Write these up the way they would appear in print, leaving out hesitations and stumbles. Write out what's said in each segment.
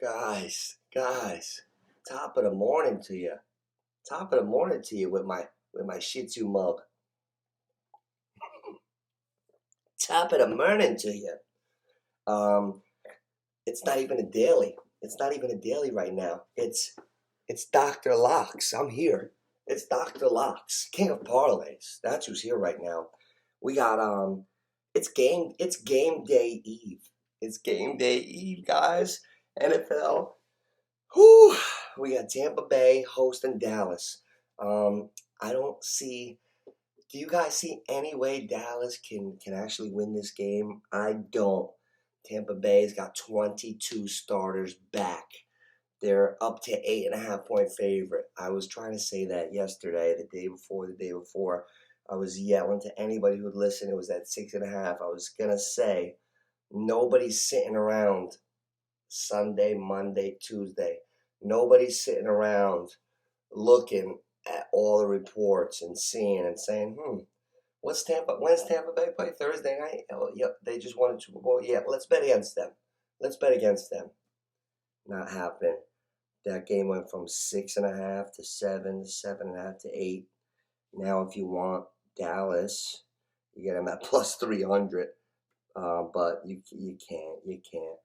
Guys, top of the morning to you. Top of the morning to you with my Shih Tzu mug. Top of the morning to you. Um, it's not even a daily. It's not even a daily right now. It's Dr. Locks. I'm here. It's Dr. Locks, King of Parlays. That's who's here right now. We got it's game day eve. It's game day eve, guys. NFL. Whew, we got Tampa Bay hosting Dallas. I don't see. Do you guys see any way Dallas can actually win this game? I don't. Tampa Bay's got 22 starters back. They're up to 8.5 point favorite. I was trying to say that yesterday, the day before. I was yelling to anybody who would listen. It was at 6.5. I was gonna say nobody's sitting around Sunday, Monday, Tuesday. Nobody's sitting around looking at all the reports and seeing and saying, when's Tampa Bay play? Thursday night? Oh, yep, they just won a Super Bowl. Yeah, let's bet against them. Let's bet against them. Not happening. That game went from 6.5 to 7, 7.5 to 8. Now, if you want Dallas, you get them at plus 300. But you can't.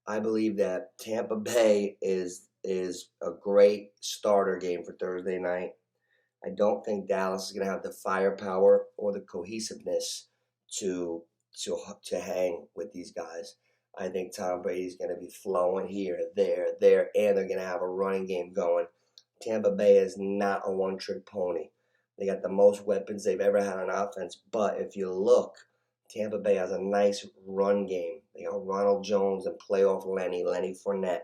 I believe that Tampa Bay is a great starter game for Thursday night. I don't think Dallas is going to have the firepower or the cohesiveness to hang with these guys. I think Tom Brady's going to be flowing here, there, and they're going to have a running game going. Tampa Bay is not a one-trick pony. They got the most weapons they've ever had on offense, but if you look, Tampa Bay has a nice run game. They got Ronald Jones and playoff Lenny Fournette.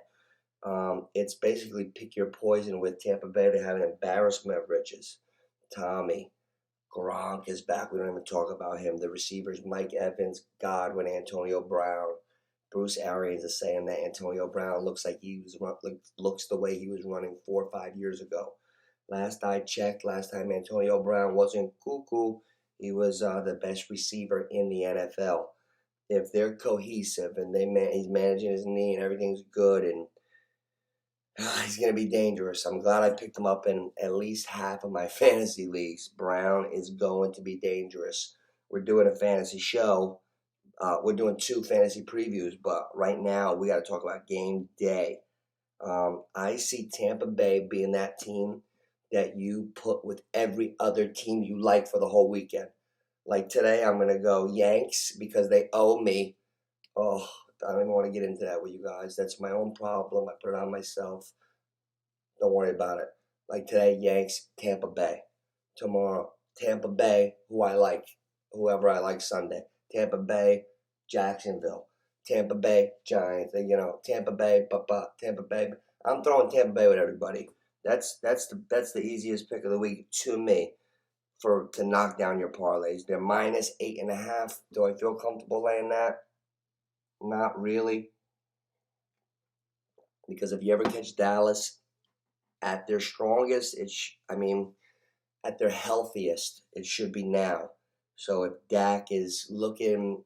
It's basically pick your poison with Tampa Bay. They have an embarrassment of riches. Tommy, Gronk is back. We don't even talk about him. The receivers, Mike Evans, Godwin, Antonio Brown. Bruce Arians is saying that Antonio Brown looks the way he was running 4 or 5 years ago. Last I checked, last time Antonio Brown wasn't cuckoo, he was the best receiver in the NFL. If they're cohesive and he's managing his knee and everything's good, and he's going to be dangerous. I'm glad I picked him up in at least half of my fantasy leagues. Brown is going to be dangerous. We're doing a fantasy show. We're doing 2 fantasy previews, but right now we got to talk about game day. I see Tampa Bay being that team that you put with every other team you like for the whole weekend. Like today, I'm going to go Yanks because they owe me. Oh, I don't even want to get into that with you guys. That's my own problem. I put it on myself. Don't worry about it. Like today, Yanks, Tampa Bay. Tomorrow, Tampa Bay, whoever I like Sunday. Tampa Bay, Jacksonville. Tampa Bay, Giants. Tampa Bay, Tampa Bay. I'm throwing Tampa Bay with everybody. That's the easiest pick of the week to me to knock down your parlays. They're minus 8.5. Do I feel comfortable laying that? Not really. Because if you ever catch Dallas at their strongest, at their healthiest, it should be now. So if Dak is looking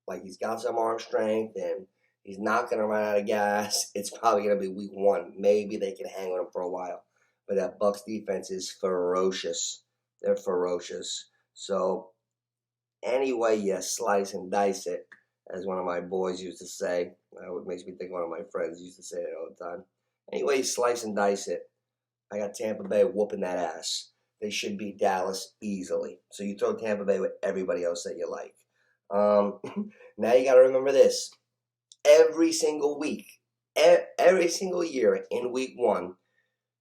like he's got some arm strength and he's not going to run out of gas, it's probably going to be week 1. Maybe they can hang on him for a while. But that Bucs defense is ferocious. They're ferocious. So anyway, you slice and dice it, as one of my boys used to say. It makes me think one of my friends used to say it all the time. Anyway, you slice and dice it. I got Tampa Bay whooping that ass. They should beat Dallas easily. So you throw Tampa Bay with everybody else that you like. Now you got to remember this. Every single week, every single year in week 1,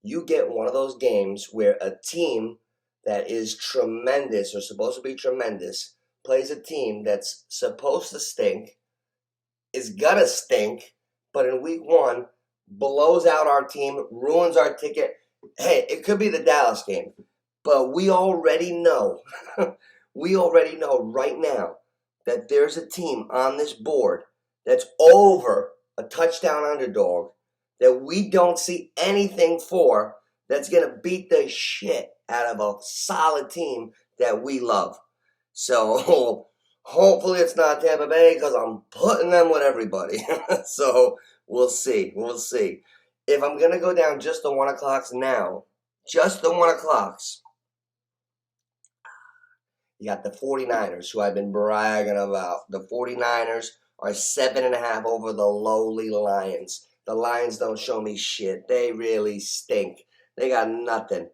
you get one of those games where a team that is tremendous or supposed to be tremendous plays a team that's supposed to stink, is gonna stink, but in week 1 blows out our team, ruins our ticket. Hey, it could be the Dallas game, but we already know, right now that there's a team on this board that's over a touchdown underdog that we don't see anything for, that's going to beat the shit out of a solid team that we love. So hopefully it's not Tampa Bay because I'm putting them with everybody. So We'll see. We'll see. If I'm going to go down just the 1 o'clocks now, just the 1 o'clocks, you got the 49ers, who I've been bragging about. The 49ers are 7.5 over the lowly Lions. The Lions don't show me shit. They really stink. They got nothing.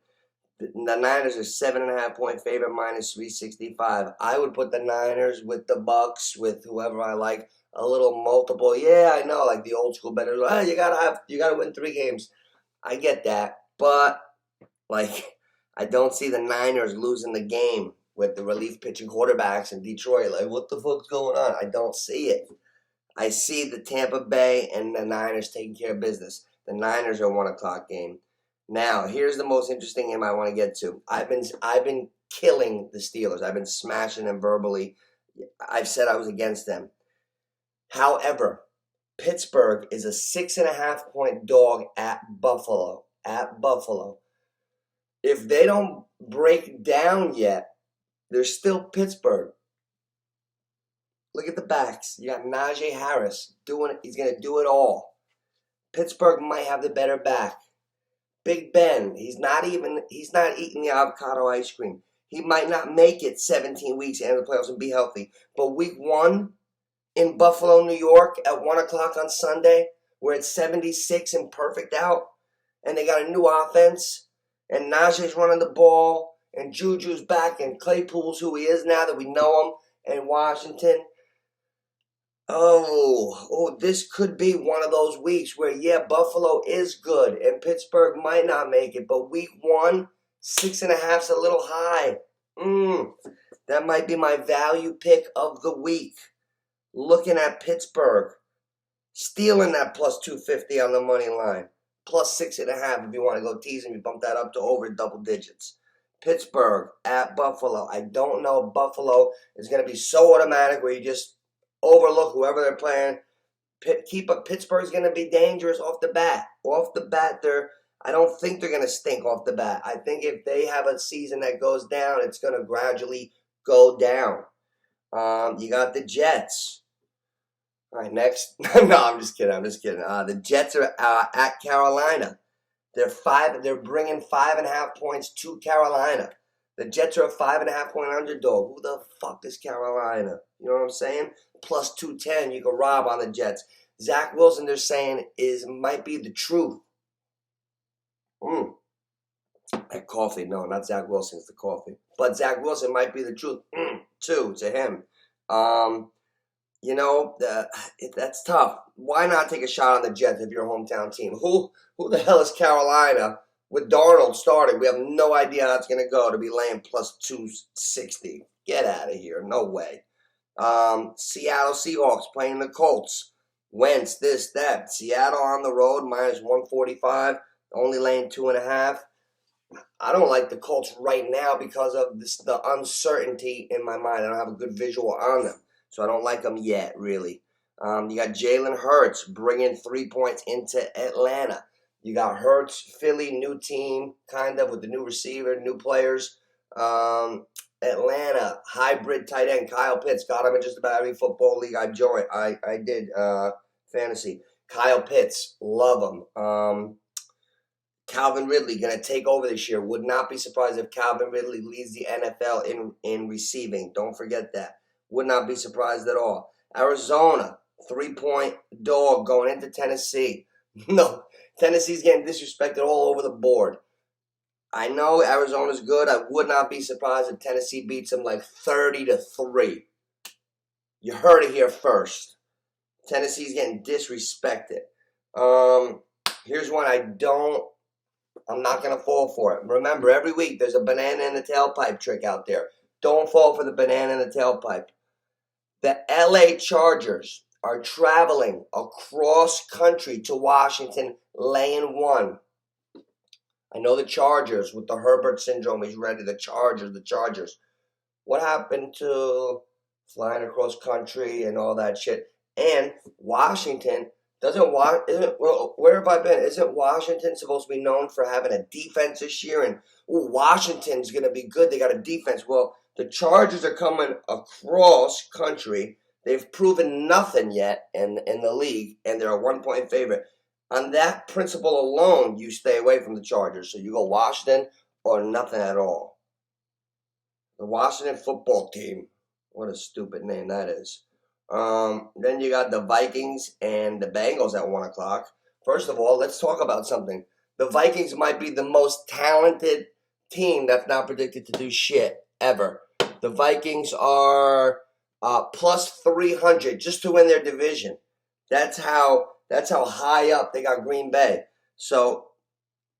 The Niners are 7.5 point favorite, minus 365. I would put the Niners with the Bucks, with whoever I like. A little multiple. Yeah, I know, like the old school bettors. Oh, you gotta win 3 games. I get that, but like, I don't see the Niners losing the game with the relief pitching quarterbacks in Detroit. Like, what the fuck's going on? I don't see it. I see the Tampa Bay and the Niners taking care of business. The Niners are a 1 o'clock game. Now, here's the most interesting game I want to get to. I've been killing the Steelers. I've been smashing them verbally. I've said I was against them. However, Pittsburgh is a 6.5 point dog at Buffalo. At Buffalo. If they don't break down yet, they're still Pittsburgh. Look at the backs. You got Najee Harris doing it. He's going to do it all. Pittsburgh might have the better back. Big Ben, he's not eating the avocado ice cream. He might not make it 17 weeks and the playoffs and be healthy. But week 1 in Buffalo, New York at 1 o'clock on Sunday, where it's 76 and perfect out, and they got a new offense, and Najee's running the ball, and Juju's back, and Claypool's who he is now that we know him, and Washington. Oh, this could be one of those weeks where, yeah, Buffalo is good and Pittsburgh might not make it, but week 1, 6.5's a little high. That might be my value pick of the week. Looking at Pittsburgh, stealing that plus 250 on the money line, plus 6.5 if you want to go teasing me, bump that up to over double digits. Pittsburgh at Buffalo. I don't know if Buffalo is going to be so automatic where you just overlook whoever they're playing. Pittsburgh's going to be dangerous off the bat. I don't think they're going to stink off the bat. I think if they have a season that goes down, it's going to gradually go down. You got the Jets. All right, next. No, I'm just kidding. The Jets are at Carolina. They're bringing 5.5 points to Carolina. The Jets are a 5.5 point underdog. Who the fuck is Carolina? You know what I'm saying? Plus 210, you can rob on the Jets. Zach Wilson, they're saying, might be the truth. That coffee. No, not Zach Wilson. It's the coffee. But Zach Wilson might be the truth, too, to him. That's tough. Why not take a shot on the Jets if you're a hometown team? Who the hell is Carolina with Darnold starting? We have no idea how it's going to go to be laying plus 260. Get out of here. No way. Seattle Seahawks playing the Colts. Wentz, this, that. Seattle on the road, minus 145. Only laying 2.5. I don't like the Colts right now because of the uncertainty in my mind. I don't have a good visual on them. So I don't like them yet, really. You got Jalen Hurts bringing 3 points into Atlanta. You got Hurts, Philly, new team, kind of, with the new receiver, new players. Atlanta, hybrid tight end, Kyle Pitts. Got him in just about every football league I joined. I did fantasy. Kyle Pitts, love him. Calvin Ridley going to take over this year. Would not be surprised if Calvin Ridley leads the NFL in receiving. Don't forget that. Would not be surprised at all. Arizona, 3-point dog going into Tennessee. No, Tennessee's getting disrespected all over the board. I know Arizona's good. I would not be surprised if Tennessee beats them like 30-3. You heard it here first. Tennessee's getting disrespected. Here's one I'm not going to fall for it. Remember, every week there's a banana in the tailpipe trick out there. Don't fall for the banana in the tailpipe. The LA Chargers are traveling across country to Washington, laying 1. I know the Chargers with the Herbert syndrome. He's ready. The Chargers. What happened to flying across country and all that shit? And Washington where have I been? Isn't Washington supposed to be known for having a defense this year? And Washington's going to be good. They got a defense. Well, the Chargers are coming across country They've proven nothing yet in the league, and they're a 1-point favorite. On that principle alone, you stay away from the Chargers. So you go Washington or nothing at all. The Washington football team. What a stupid name that is. Then you got the Vikings and the Bengals at 1 o'clock. First of all, let's talk about something. The Vikings might be the most talented team that's not predicted to do shit ever. The Vikings are plus 300 just to win their division. That's how high up they got Green Bay. So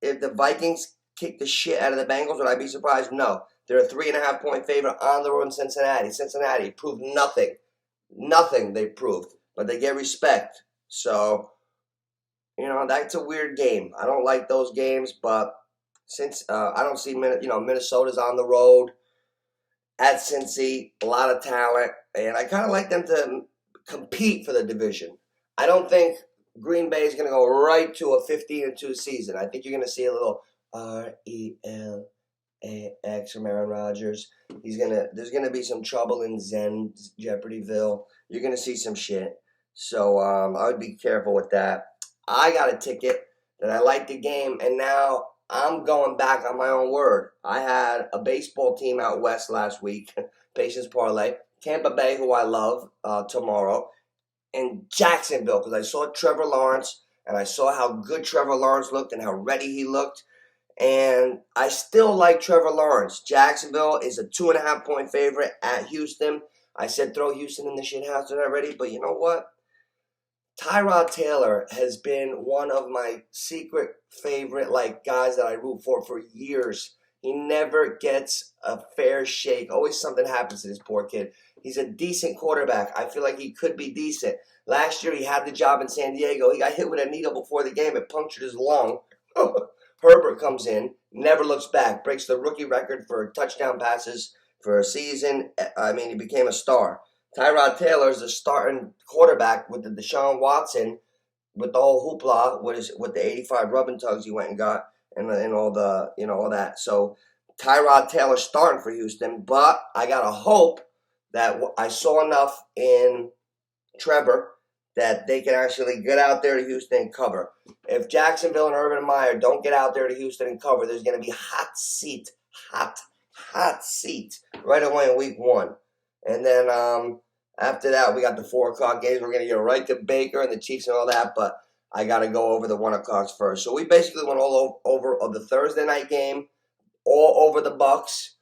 if the Vikings kick the shit out of the Bengals, would I be surprised? No. They're a 3.5-point favorite on the road in Cincinnati. Cincinnati proved nothing. Nothing they proved. But they get respect. So, that's a weird game. I don't like those games, but since I don't see Minnesota's on the road at Cincy, a lot of talent, and I kind of like them to compete for the division. I don't think Green Bay is going to go right to a 15-2 season. I think you're going to see a little RELAX from Aaron Rodgers. There's gonna be some trouble in Zen Jeopardyville. You're gonna see some shit. So I would be careful with that. I got a ticket that I like the game, and now I'm going back on my own word. I had a baseball team out west last week, Patience Parlay, Tampa Bay, who I love, tomorrow, and Jacksonville, because I saw Trevor Lawrence, and I saw how good Trevor Lawrence looked and how ready he looked. And I still like Trevor Lawrence. Jacksonville is a 2.5-point favorite at Houston. I said throw Houston in the shit house already, but you know what? Tyrod Taylor has been one of my secret favorite guys that I root for years. He never gets a fair shake. Always something happens to this poor kid. He's a decent quarterback. I feel like he could be decent. Last year he had the job in San Diego. He got hit with a needle before the game. It punctured his lung. Herbert comes in, never looks back, breaks the rookie record for touchdown passes for a season. I mean, he became a star. Tyrod Taylor is the starting quarterback with the Deshaun Watson, with the whole hoopla, with the 85 rubbing tugs he went and got, and all the all that. So Tyrod Taylor starting for Houston, but I gotta hope that I saw enough in Trevor that they can actually get out there to Houston and cover. If Jacksonville and Urban Meyer don't get out there to Houston and cover, there's going to be hot seat right away in week 1. And then after that, we got the 4 o'clock games. We're going to get right to Baker and the Chiefs and all that, but I got to go over the 1 o'clocks first. So we basically went all over of the Thursday night game, all over the Bucks.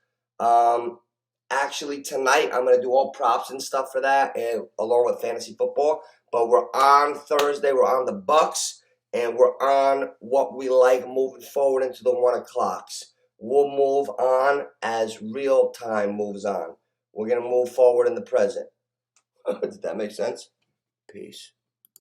Actually, tonight I'm going to do all props and stuff for that, and along with fantasy football. But we're on Thursday. We're on the Bucks, and we're on what we like moving forward into the 1 o'clocks. We'll move on as real time moves on. We're going to move forward in the present. Does that make sense? Peace.